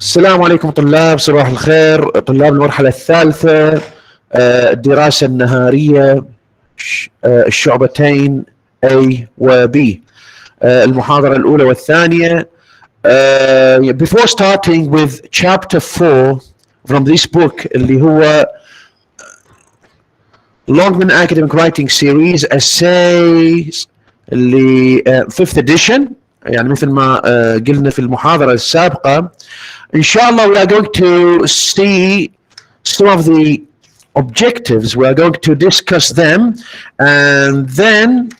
السلام عليكم طلاب، صباح الخير طلاب المرحلة الثالثة، الدراسة النهارية، الشعبتين A و B. المحاضرة الأولى والثانية. Before starting with chapter 4 from this book اللي هو Longman Academic Writing Series Essays اللي 5th edition، يعني مثل ما قلنا في المحاضرة السابقة. إن شاء الله we are going to see some of the objectives. We are going to discuss them, and then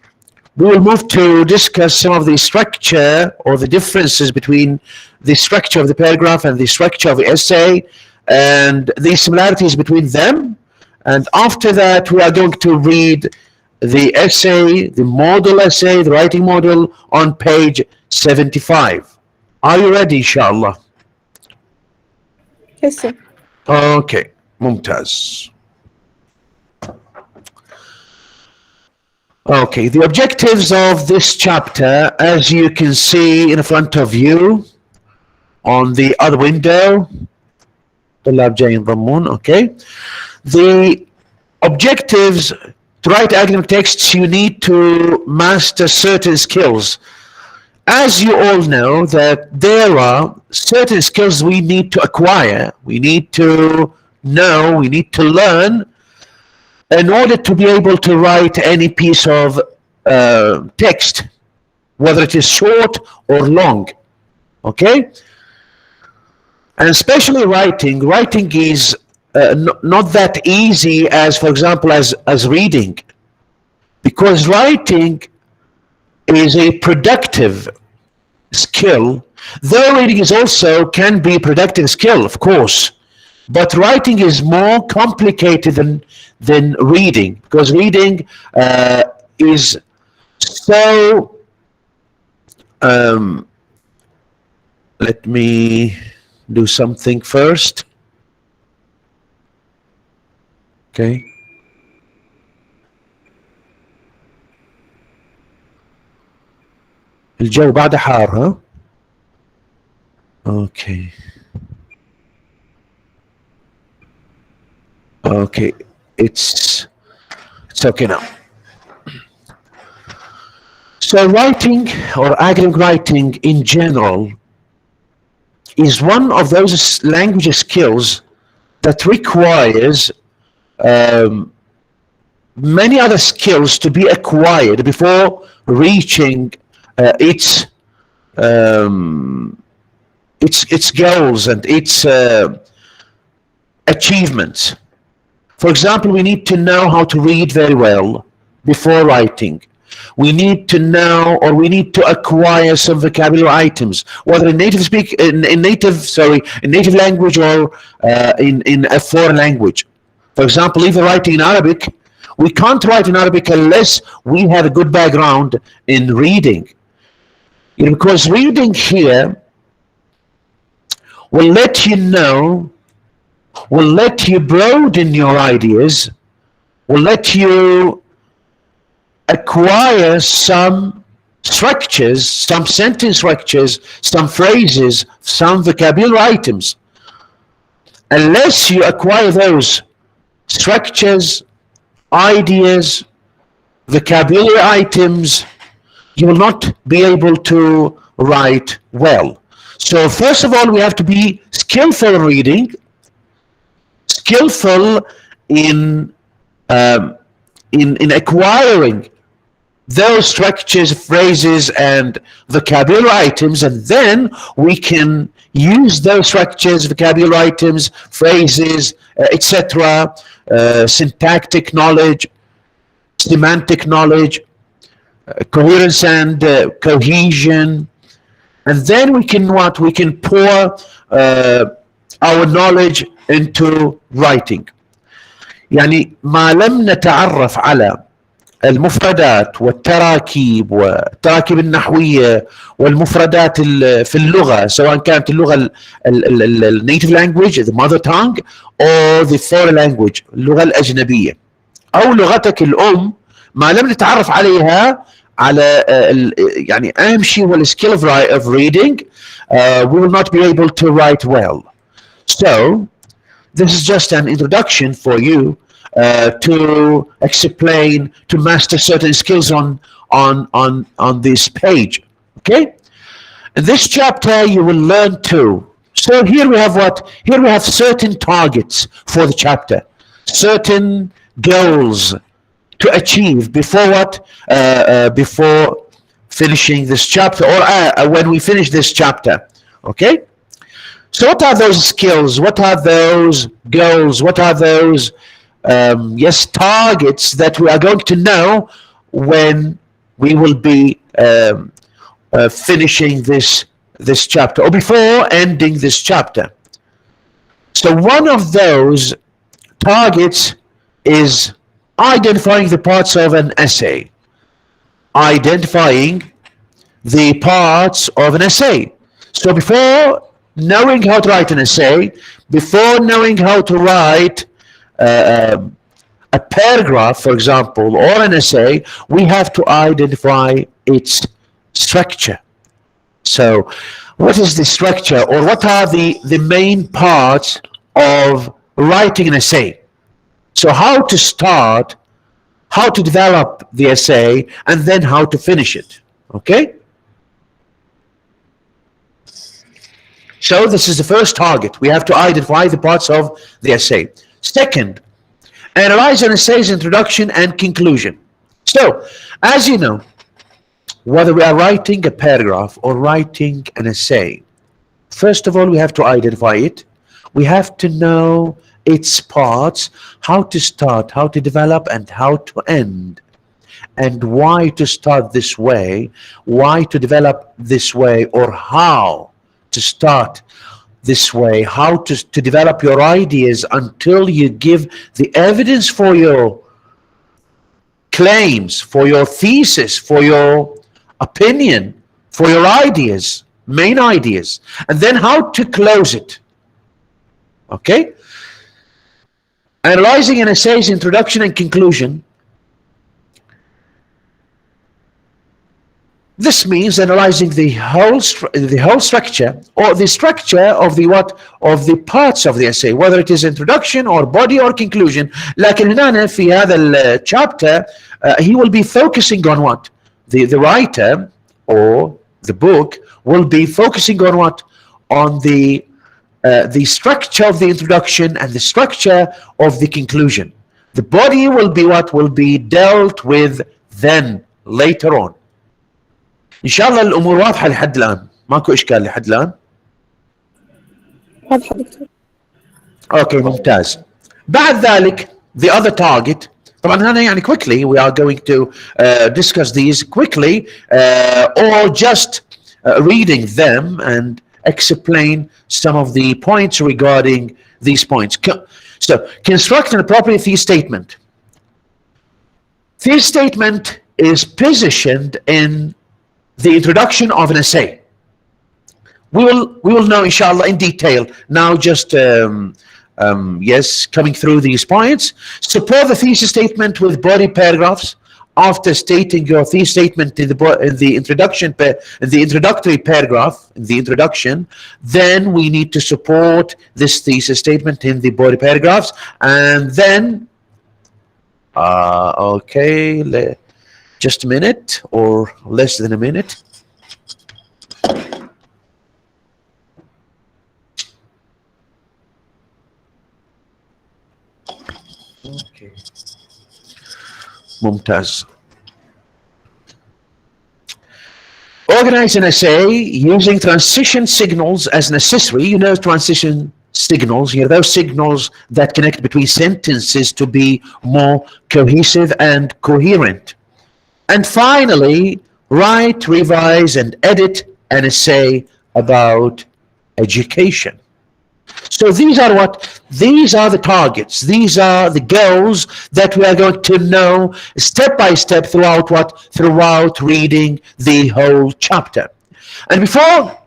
we will move to discuss some of the structure or the differences between the structure of the paragraph and the structure of the essay and the similarities between them. And after that, we are going to read the essay, the model essay, the writing model on page 75. Are you ready, inshallah? Yes, sir. Okay, ممتاز. Okay, the objectives of this chapter, as you can see in front of you on the other window. طلاب جاي ينضمون. Okay. The objectives to write academic texts, you need to master certain skills. As you all know that there are certain skills we need to acquire, we need to know, we need to learn in order to be able to write any piece of text, whether it is short or long. Okay? And especially writing is not that easy as, for example, as reading, because writing is a productive skill, though reading is also can be a productive skill, of course, but writing is more complicated than reading, because reading is so let me do something first. Okay. الجو بعد حار ها؟ Okay. Okay, it's okay now. So writing or academic writing in general is one of those language skills that requires many other skills to be acquired before reaching its goals and its achievements. For example, we need to know how to read very well before writing. We need to know, or we need to acquire some vocabulary items, whether in native language or in a foreign language. For example, if we're writing in Arabic, we can't write in Arabic unless we have a good background in reading. Because reading here will let you know, will let you broaden your ideas, will let you acquire some structures, some sentence structures, some phrases, some vocabulary items. Unless you acquire those structures, ideas, vocabulary items, you will not be able to write well. So first of all, we have to be skillful in reading, skillful in acquiring those structures, phrases, and vocabulary items, and then we can use those structures, vocabulary items, phrases, etc., syntactic knowledge, semantic knowledge, coherence and cohesion, and then we can we can pour our knowledge into writing. يعني ما لم نتعرف على المفردات والتراكيب والتراكيب النحوية والمفردات في اللغة، سواء كانت اللغة النيتيف لانجويج the mother tongue or the foreign language اللغة الأجنبية أو لغتك الأم، ما لم نتعرف عليها على يعني أهم شيء هو الskill of reading. We will not be able to write well. So this is just an introduction for you to explain, to master certain skills on this page. Okay? In this chapter, you will learn to. So here we have what? Here we have certain targets for the chapter, certain goals to achieve before what? Before finishing this chapter, or when we finish this chapter. Okay? So what are those skills? What are those goals? What are those, targets that we are going to know when we will be finishing this chapter, or before ending this chapter? So one of those targets is identifying the parts of an essay. Identifying the parts of an essay. So before knowing how to write an essay, before knowing how to write a paragraph, for example, or an essay, we have to identify its structure. So what is the structure, or what are the main parts of writing an essay? So how to start, how to develop the essay, and then how to finish it. Okay? So this is the first target. We have to identify the parts of the essay. Second, analyze an essay's introduction and conclusion. So, as you know, whether we are writing a paragraph or writing an essay, first of all, we have to identify it. We have to know its parts, how to start, how to develop, and how to end. And why to start this way, why to develop this way, or how to start this way, how to develop your ideas until you give the evidence for your claims, for your thesis, for your opinion, for your ideas, main ideas, and then how to close it. Okay? Analyzing an essay's introduction and conclusion. This means analyzing the whole structure, or the structure of the what, of the parts of the essay, whether it is introduction or body or conclusion. لكن هنا في هذا الchapter he will be focusing on what? The writer or the book will be focusing on what? On the structure of the introduction and the structure of the conclusion. The body will be what? Will be dealt with then, later on. إن شاء الله الأمور واضحة لحد الآن، ماكو إشكال لحد الآن. واضحة دكتور. Okay, ممتاز. بعد ذلك the other target، طبعا هنا يعني quickly we are going to discuss these quickly or just reading them and explain some of the points regarding these points. So construct an appropriate thesis statement. Thesis statement is positioned in the introduction of an essay. We will know inshallah in detail now, just coming through these points. Support the thesis statement with body paragraphs. After stating your thesis statement in the introduction, in the introductory paragraph, in the introduction, then we need to support this thesis statement in the body paragraphs, and then okay, just a minute or less than a minute. Okay. ممتاز. Organize an essay using transition signals as necessary. You know transition signals, those signals that connect between sentences to be more cohesive and coherent. And finally, write, revise, and edit an essay about education. So these are what? These are the targets. These are the goals that we are going to know step by step throughout what? Throughout reading the whole chapter. And before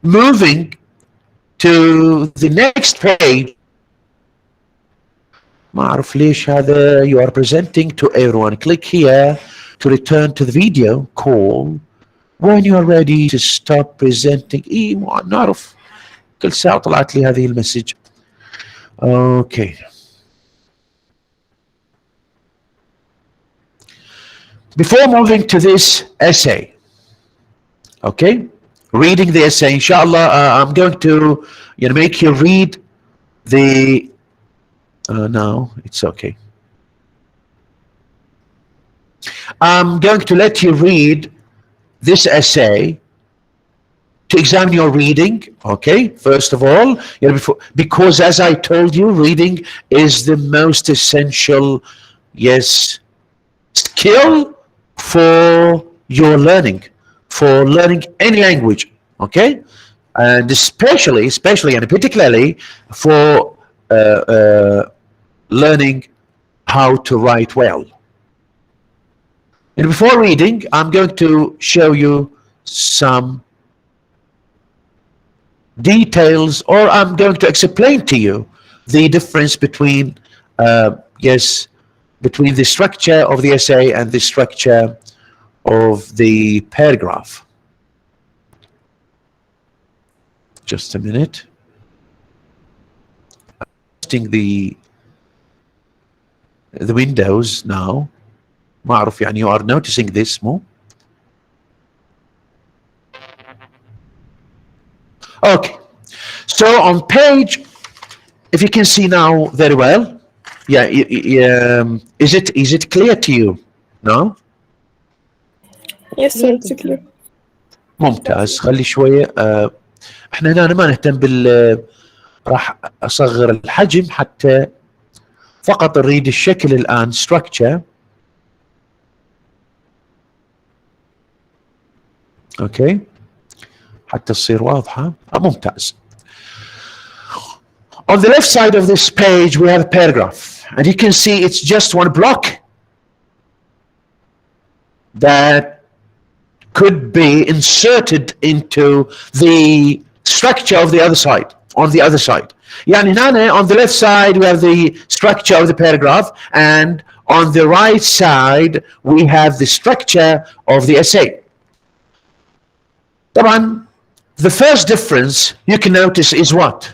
moving to the next page, ما أعرف ليش هذا you are presenting to everyone. Click here to return to the video call when you are ready to stop presenting. ما نعرف كل ساعة طلعت لي هذه المسج. Okay. Before moving to this essay, okay, reading the essay, inshallah, I'm going to make you read the. No, it's okay. I'm going to let you read this essay to examine your reading, okay, first of all, because as I told you, reading is the most essential, yes, skill for your learning, for learning any language, okay, and especially and particularly for learning how to write well. And before reading, I'm going to show you some details, or I'm going to explain to you the difference between between the structure of the essay and the structure of the paragraph. Just a minute. I'm adjusting the windows now. ما أعرف يعني you are noticing this more. Okay, so on page, if you can see now very well, yeah, is it clear to you? No? Yes, sir, it's clear. ممتاز. خلي شوية احنا هنا ما نهتم راح أصغر الحجم حتى فقط نريد الشكل الآن structure. اوكي حتى تصير واضحة. ممتاز. On the left side of this page we have a paragraph, and you can see it's just one block that could be inserted into the structure of the other side, on the other side. يعني هنا on the left side we have the structure of the paragraph, and on the right side we have the structure of the essay. طبعا the first difference you can notice is what?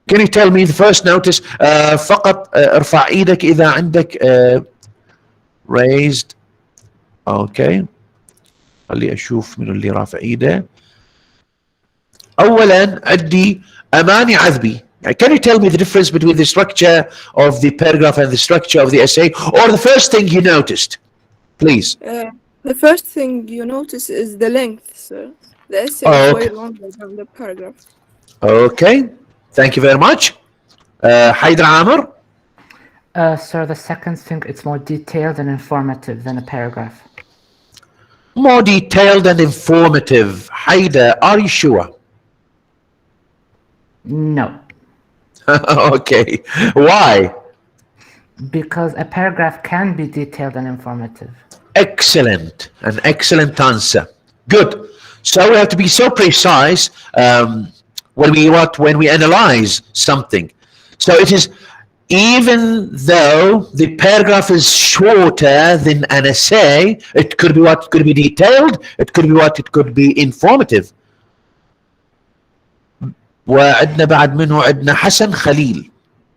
Can you tell me the first notice? فقط ارفع ايدك اذا عندك raised. اوكي خلي اشوف من اللي رافع ايده. اولا عندي اماني عذبي. Can you tell me the difference between the structure of the paragraph and the structure of the essay, or the first thing you noticed, please? The first thing you notice is the length, sir. The essay is way longer than the paragraph. Okay, thank you very much. Haider Amr? Sir, the second thing, it's more detailed and informative than a paragraph. More detailed and informative. Haider, are you sure? No. Okay, why? Because a paragraph can be detailed and informative. Excellent, an excellent answer. Good. So we have to be so precise when we analyze something. So it is, even though the paragraph is shorter than an essay, it could be what? It could be detailed. It could be what? It could be informative. وعندنا بعد منه عندنا حسن خليل.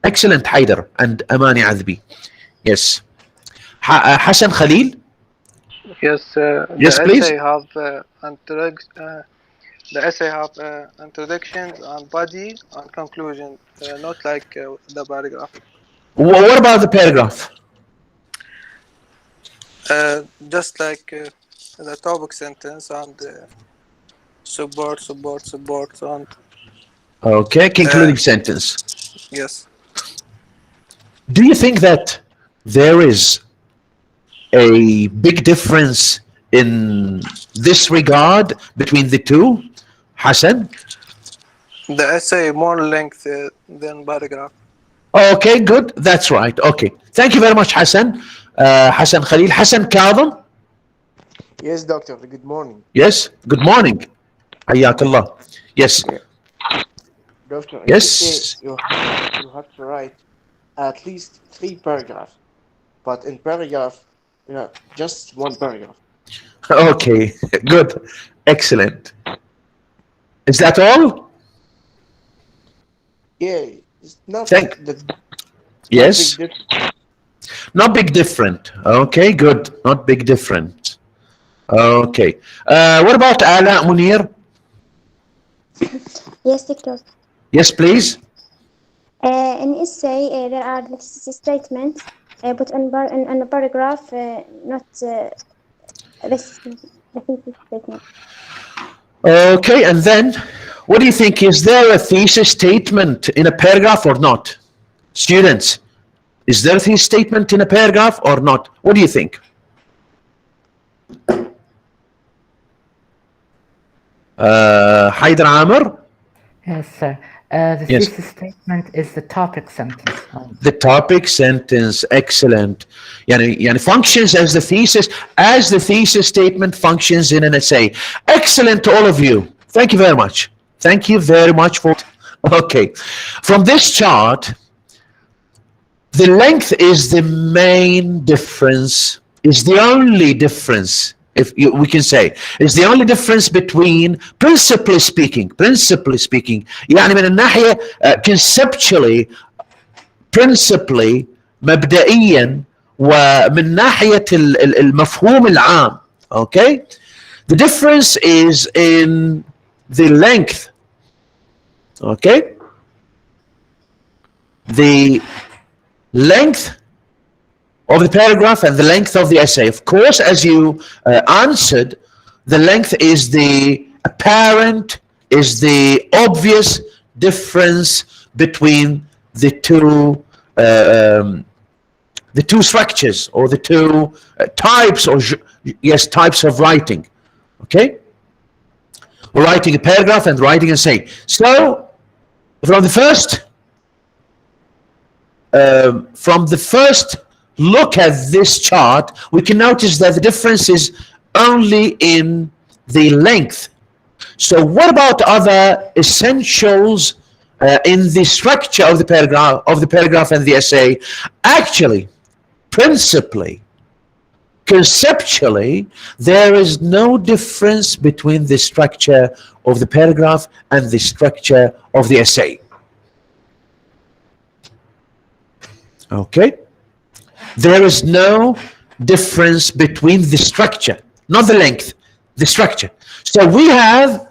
Excellent, Haider and Amani Azbi. Yes. Hassan Khalil? Yes, yes, please. The essay have introduction and body and conclusion, not like the paragraph. What about the paragraph? Just like the topic sentence and support and. Okay, concluding sentence. Yes. Do you think that there is a big difference in this regard between the two, Hassan? The essay more length than paragraph. Okay, good. That's right. Okay. Thank you very much, Hassan. Hassan Khalil. Hassan Kadham? Yes, doctor. Good morning. Yes. Good morning. Hayyak Allah. Yes. Doctor, yes. You have to write at least 3 paragraphs. But in paragraph, just one paragraph. Okay, good, excellent. Is that all? Yeah, it's not Thank- the Yes, big difference. not big different. Okay, good, not big different. Okay, what about Alaa, Munir? Yes, Doctor. Yes, please. In essay, there are the thesis statements, but in a paragraph, not this the thesis statement. Okay, and then what do you think? Is there a thesis statement in a paragraph or not? Students, is there a thesis statement in a paragraph or not? What do you think? Haider Amr? Yes, sir. The Yes. thesis statement is the topic sentence. The topic sentence, excellent. Yani functions as the thesis statement functions in an essay. Excellent to all of you. Thank you very much. Thank you very much for. Okay, from this chart, the length is the main difference, is the only difference, we can say, is the only difference between, principally speaking, يعني من الناحية conceptually, principally, مبدئيا, ومن ناحية المفهوم العام, okay? The difference is in the length, okay? The length of the paragraph and the length of the essay. Of course, as you answered, the length is the apparent, is the obvious difference between the two structures or the two types, or types of writing. Okay, we're writing a paragraph and writing an essay. So, from the first look at this chart, we can notice that the difference is only in the length. So what about other essentials in the structure of the paragraph and the essay? Actually, principally, conceptually, there is no difference between the structure of the paragraph and the structure of the essay. Okay? There is no difference between the structure, not the length, the structure. So we have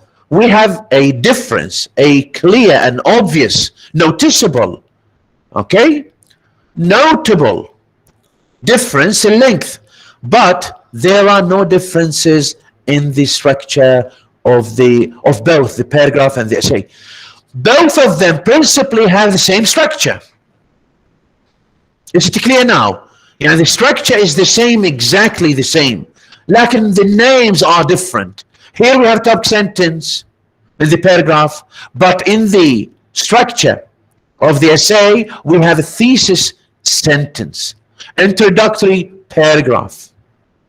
a difference, a clear and obvious, noticeable, okay, notable difference in length, but there are no differences in the structure of both the paragraph and the essay. Both of them principally have the same structure. Is it clear now? Yeah, the structure is the same, exactly the same. Like the names are different. Here we have top sentence in the paragraph, but in the structure of the essay, we have a thesis sentence, introductory paragraph.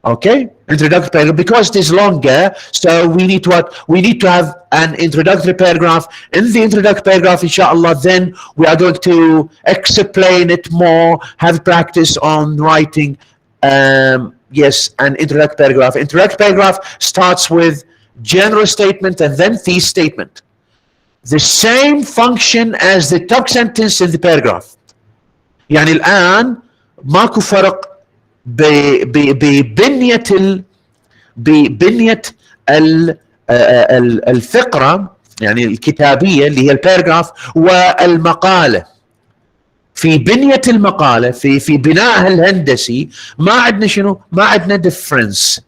Okay, introductory paragraph, because it is longer, so we need to what? We need to have an introductory paragraph. In the introductory paragraph, inshallah, then we are going to explain it more, have practice on writing, an introductory paragraph. Introductory paragraph starts with general statement and then thesis statement. The same function as the top sentence in the paragraph. يعني الآن ماكو فرق ببنية الفقرة، يعني الكتابية اللي هي الباراجراف، والمقالة. في بنية المقالة، في بنائها الهندسي، ما عندنا شنو؟ ما عندنا difference،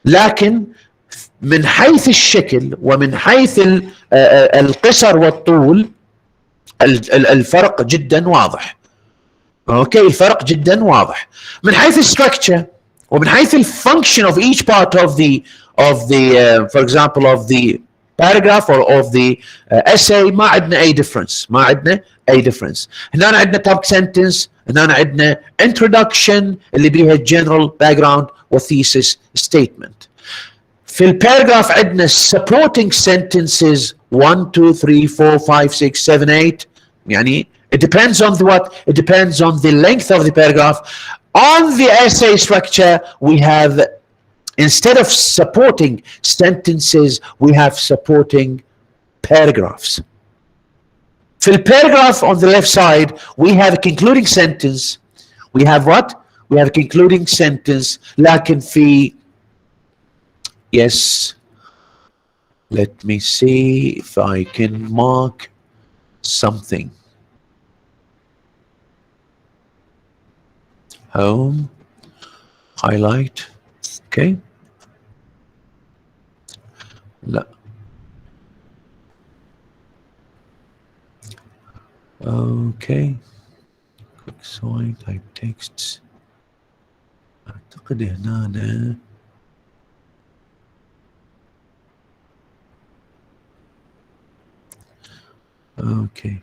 لكن من حيث الشكل ومن حيث القصر والطول الفرق جدا واضح. اوكي، الفرق جدا واضح. من حيث الستركتشر ومن حيث الفانكشن of each part of the for example of the paragraph or of the essay، ما عندنا اي difference، ما عندنا اي difference. هنا عندنا top sentence، هنا عندنا introduction اللي بيها general background وthesis statement. في الباراجراف عندنا supporting sentences 1 2 3 4 5 6 7 8. يعني it depends on the what? It depends on the length of the paragraph. On the essay structure, we have, instead of supporting sentences, we have supporting paragraphs. في البaragraph on the left side, we have a concluding sentence. We have what? We have a concluding sentence. لكن في, yes, let me see if I can mark something. Home, highlight, okay. لا. Okay. Quick sign, type texts. أعتقد هنا أنا okay.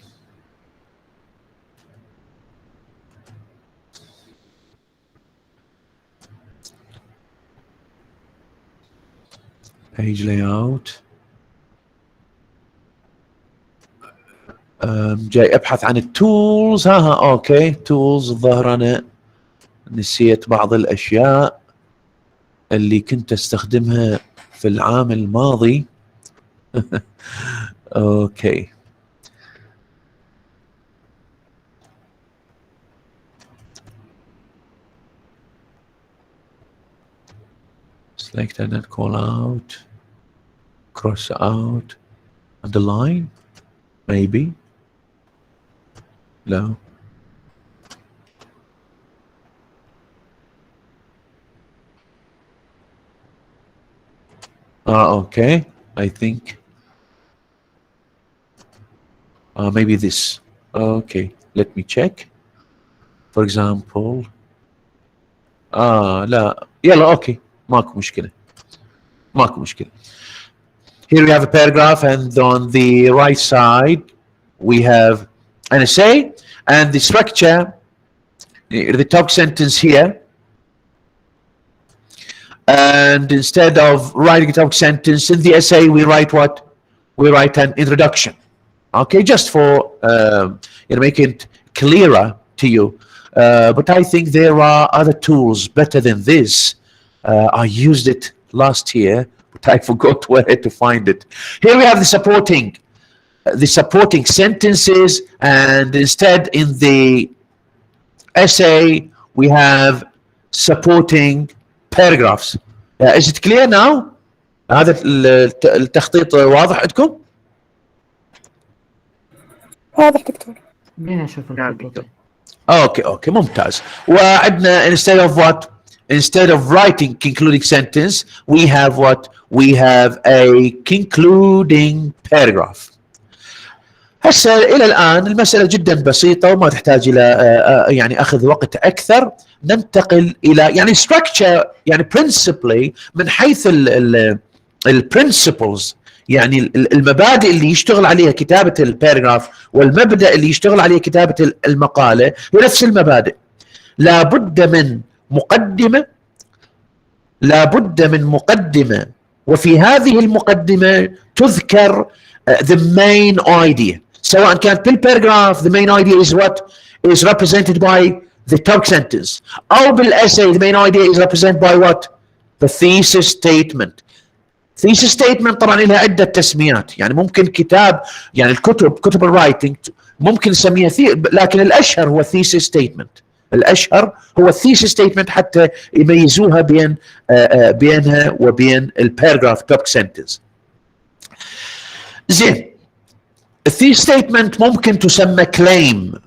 Page layout. جاي ابحث عن التولز. اوكي تولز. الظاهر انا نسيت بعض الاشياء اللي كنت استخدمها في العام الماضي. اوكي. Select and then call out, cross out, underline, maybe. No. Okay. I think. Maybe this. Okay. Let me check. For example. لا. يلا okay. ماكو مشكلة. ماكو مشكلة. Here we have a paragraph, and on the right side we have an essay, and the structure, the top sentence here, and instead of writing a top sentence in the essay, we write what? We write an introduction. Okay, just for make it clearer to you. But I think there are other tools better than this. I used it last year, but I forgot where to find it. Here we have the supporting sentences, and instead in the essay we have supporting paragraphs. Is it clear now? هذا التخطيط واضح عندكم؟ واضح دكتور. بدينا نشوف الخطوط. اوكي ممتاز. وعندنا instead of what? Instead of writing concluding sentence, we have what? We have a concluding paragraph. هسه إلى الآن المسألة جدا بسيطة وما تحتاج إلى يعني أخذ وقت أكثر. ننتقل إلى يعني structure، يعني principally من حيث principles، يعني المبادئ اللي يشتغل عليها كتابة الباراجراف والمبدأ اللي يشتغل عليه كتابة المقالة هي نفس المبادئ. لابد من مقدمة، وفي هذه المقدمة تذكر the main idea. سواء كانت بالباراجراف the main idea is what is represented by the top sentence، أو بالessay the main idea is represented by what? The thesis statement. thesis statement طبعا لها عدة تسميات، يعني ممكن كتاب، يعني كتب الرايتنج ممكن نسميها لكن الأشهر هو thesis statement. الأشهر هو thesis statement حتى يميزوها بينها وبين الباراجراف توب سنتنس. زين، الثيس statement ممكن تسمى claim،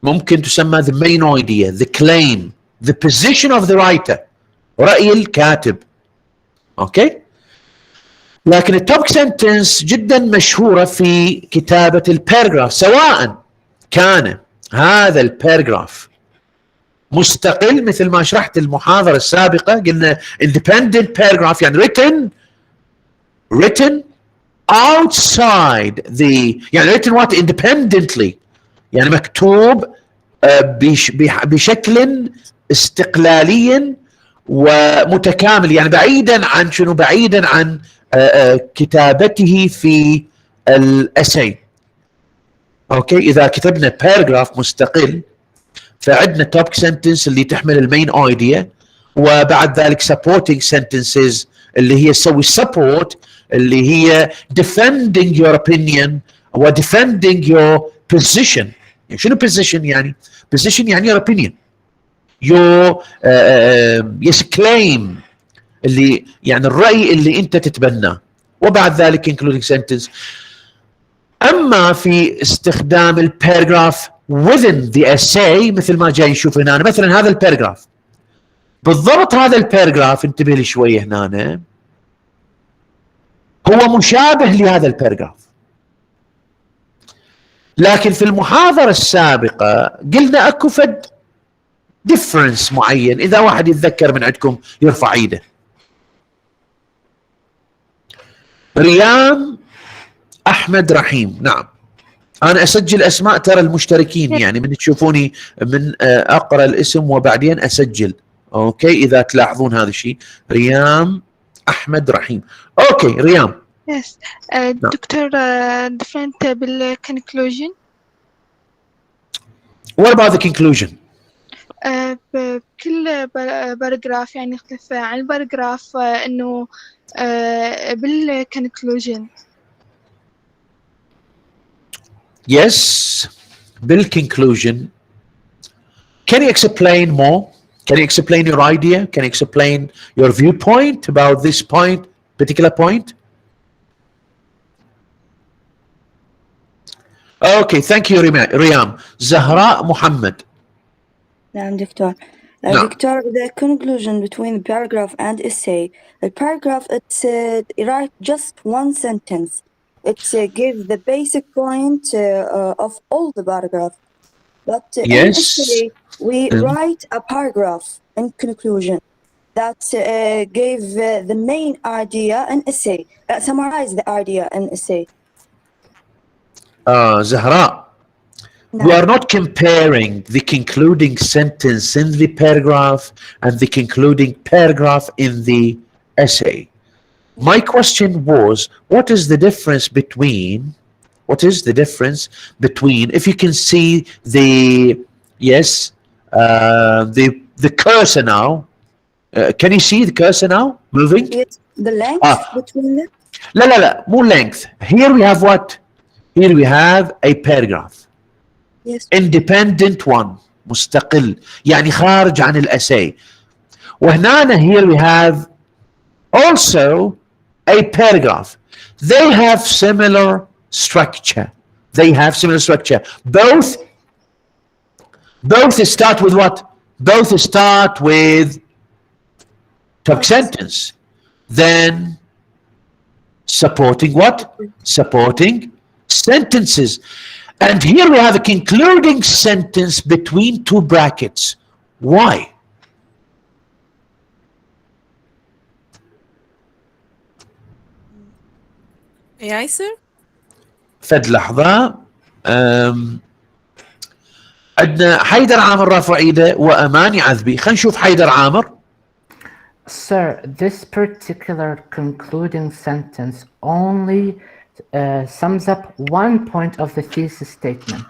ممكن تسمى the main idea، the claim، the position of the writer، رأي الكاتب. اوكي، لكن التوب سنتنس جدا مشهورة في كتابة الباراجراف، سواء كان هذا الباراجراف مستقل مثل ما شرحت المحاضرة السابقة، قلنا independent paragraph يعني written outside the، يعني written what independently، يعني مكتوب بشكل استقلالي ومتكامل، يعني بعيدا عن شنو؟ بعيدا عن كتابته في الاساي. اوكي، اذا كتبنا باراجراف مستقل فعندنا توبيك سنتنس اللي تحمل المين ايديا، وبعد ذلك supporting sentences اللي هي تسوي support، اللي هي defending your opinion و defending your position. يعني شنو position؟ يعني position يعني your opinion، your yes claim، اللي يعني الرأي اللي انت تتبناه، وبعد ذلك including sentence. اما في استخدام الباراجراف within the essay مثل ما جاي نشوف هنا، مثلا هذا الباراجراف بالضبط، هذا الباراجراف انتبه لي شويه هنا، هو مشابه لهذا الباراجراف، لكن في المحاضره السابقه قلنا اكو فد ديفرنس معين. اذا واحد يتذكر من عندكم يرفع ايده. ريام، احمد، رحيم. نعم، انا اسجل اسماء ترى المشتركين، يعني من تشوفوني من اقرا الاسم وبعدين اسجل. اوكي، اذا تلاحظون هذا الشيء. ريام، احمد، رحيم. اوكي ريام. Yes. دكتور different بالconclusion. What about the conclusion? بكل باراجراف يعني يختلف عن الباراجراف انه بالconclusion. Yes, بالconclusion. Can you explain more? Can you explain your idea? Can you explain your viewpoint about this point, particular point? Okay, thank you Riyam. Zahra Muhammad. نعم دكتور. نعم. دكتور, the conclusion between the paragraph and essay. The paragraph, it's write just one sentence. It gives the basic point of all the paragraph. But in essay, we write a paragraph in conclusion that gave the main idea in essay, summarize the idea in essay. Zahra, we are not comparing the concluding sentence in the paragraph and the concluding paragraph in the essay. My question was, what is the difference between, if you can see the, yes, the cursor now. Can you see the cursor now moving? Yes, the length between them? لا, more length. Here we have what? Here we have a paragraph. Yes. Independent one, مستقل، يعني خارج عن الأساي. وهنا here we have also a paragraph. They have similar structure. Both start with what? Both start with topic sentence. Then supporting what? Supporting sentences. And here we have a concluding sentence between two brackets. Why? May I, sir? فد لحظة. عندنا حيدر عامر رافع ايده وأماني عذبي. خلينا نشوف حيدر عامر. Sir, this particular concluding sentence only sums up one point of the thesis statement.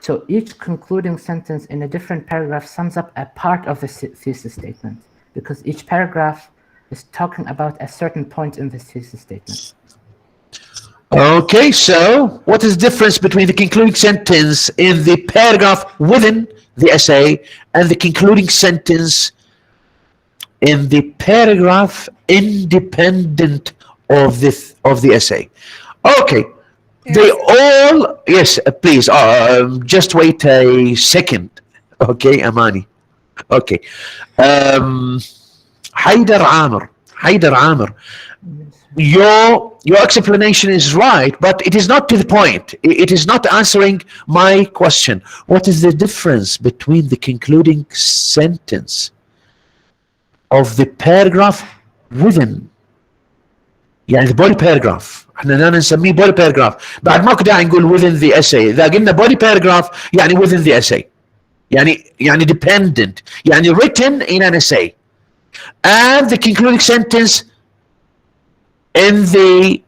So each concluding sentence in a different paragraph sums up a part of the thesis statement, because each paragraph is talking about a certain point in the thesis statement. Okay, so what is the difference between the concluding sentence in the paragraph within the essay and the concluding sentence in the paragraph independent of the essay? Okay, yes. They all, yes, please, just wait a second. Okay, Amani. Okay. Haider Amr. Your explanation is right, but it is not to the point. It is not answering my question. What is the difference between the concluding sentence of the paragraph within, يعني the body paragraph، احنا نسميه body paragraph، بعد ماكو داعي نقول within the essay. اذا قلنا body paragraph يعني within the essay، يعني dependent، يعني written in an essay. And the concluding sentence in the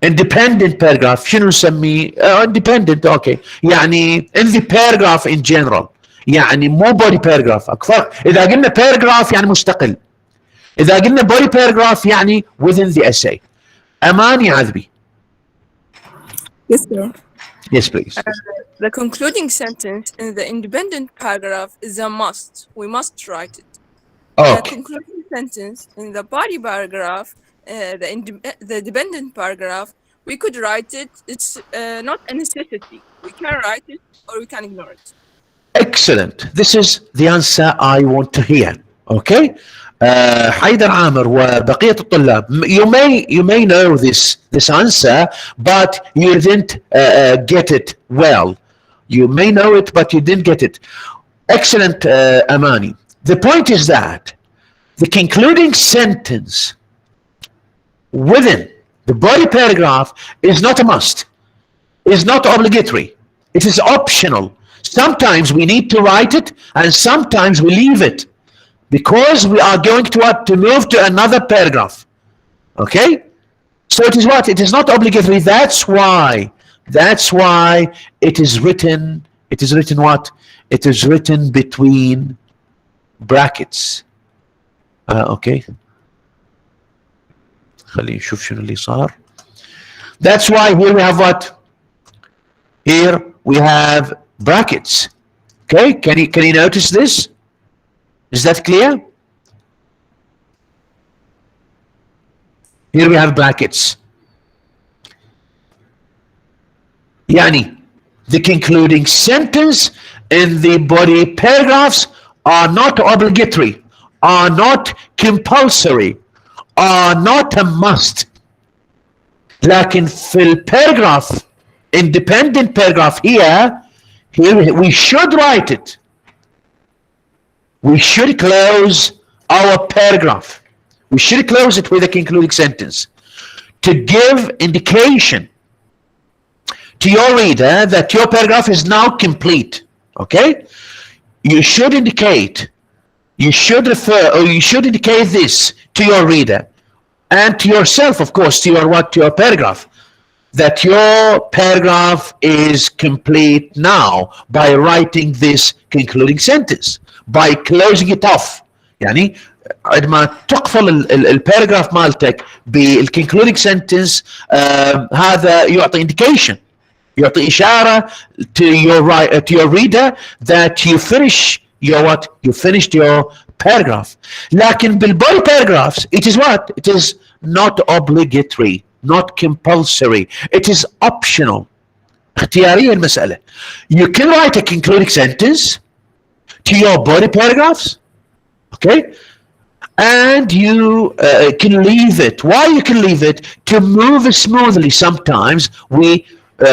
independent paragraph شنو نسميه؟ independent. okay، يعني in the paragraph in general. يعني مو body paragraph. اكو فرق. اذا قلنا paragraph يعني مستقل. اذا قلنا body paragraph يعني within the essay. امان يا عذبي. Yes, sir. Yes, please. The concluding sentence in the independent paragraph is a must. We must write it. The Okay. concluding sentence in the body paragraph, the dependent paragraph, we could write it. It's not a necessity. We can write it or we can ignore it. Excellent. This is the answer I want to hear. Okay. حيدر عامر وبقية الطلاب, you may know this answer, but you didn't get it well. You may know it, but you didn't get it. Excellent, Amani. The point is that the concluding sentence within the body paragraph is not a must, is not obligatory. It is optional. Sometimes we need to write it and sometimes we leave it because we are going to move to another paragraph. Okay? So it is what? It is not obligatory. That's why it is written what? It is written between brackets. Okay. خلينا نشوف شنو اللي صار. That's why here we have what? Here we have brackets. Okay, can you notice this? Is that clear? Here we have brackets. يعني the concluding sentence in the body paragraphs are not obligatory, are not compulsory, are not a must. لكن في الباراجراف independent paragraph here we should write it. We should close our paragraph. We should close it with a concluding sentence to give indication to your reader that your paragraph is now complete. Okay? You should indicate, you should refer, or you should indicate this to your reader and to yourself, of course, to your paragraph, that your paragraph is complete now by writing this concluding sentence, by closing it off. يعني عندما تقفل الباراجراف مالتك بالconcluding sentence, هذا يعطي indication, يعطي إشارة to your reader that you finish your what? You finished your paragraph. لكن بالbody paragraphs, it is what? It is not obligatory, not compulsory. It is optional. اختيارية المسألة. You can write a concluding sentence to your body paragraphs, okay? And you can leave it. Why you can leave it? To move smoothly. Sometimes we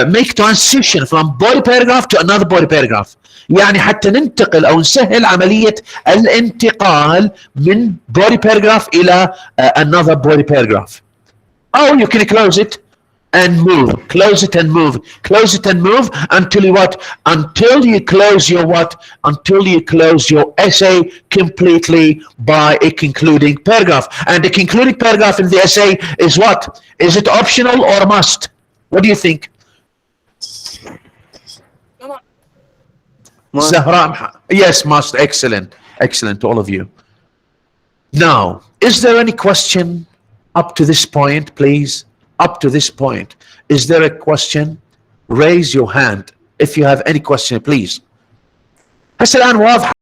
make transition from body paragraph to another body paragraph. يعني حتى ننتقل أو نسهل عملية الانتقال من body paragraph إلى another body paragraph. Or you can close it and move, close it and move, close it and move until you what? Until you close your what? Until you close your essay completely by a concluding paragraph. And the concluding paragraph in the essay is what? Is it optional or must? What do you think? Zahra, yes, must. Excellent. Excellent to all of you. Now, is there any question up to this point, please? Up to this point, is there a question? Raise your hand if you have any question, please. هسه الآن واضح